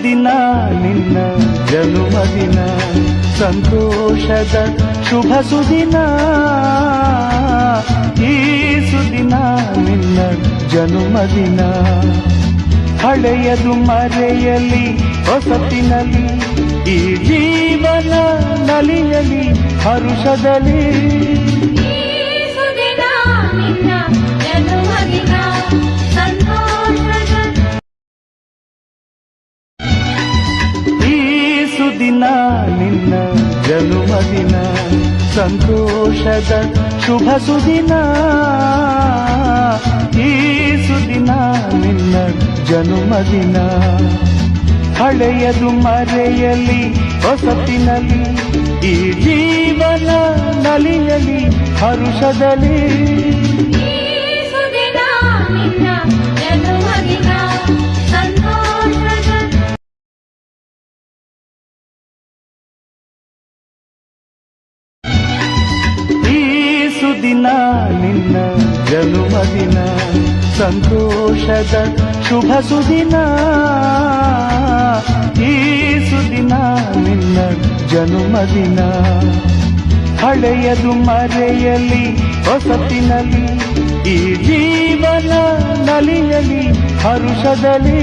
ಸುದಿನ ನಿನ್ನ ಜನುಮದಿನ ಸಂತೋಷದ ಶುಭ ಸುದಿನ ಈ ಸುದಿನ ನಿನ್ನ ಜನುಮದಿನ ಹಳೆಯದು ಮರೆಯಲಿ ಹೊಸತಿನಲ್ಲಿ ಈ ಜೀವನ ನಲಿಯಲಿ ಹರುಷದಲ್ಲಿ ದಿನ ನಿನ್ನ ಜನುಮದಿನ ಸಂತೋಷದ ಶುಭ ಸುದಿನ ಈ ಸುದಿನ ನಿನ್ನ ಜನುಮದಿನ ಹಳೆಯದು ಮರೆಯಲಿ ಹೊಸತಿನಲ್ಲಿ ಈ ಜೀವನ ನಲಿಯಲಿ ಹರುಷದಲ್ಲಿ ದಿನ ನಿನ್ನ ಜನುಮದಿನ ಸಂತೋಷದ ಶುಭ ಸುದಿನ ಈ ಸುದಿನ ನಿನ್ನ ಜನುಮದಿನ ಹಳೆಯದು ಮರೆಯಲಿ ಹೊಸತಿನಲ್ಲಿ ಈ ಜೀವನ ನಲಿಯಲಿ ಹರುಷದಲ್ಲಿ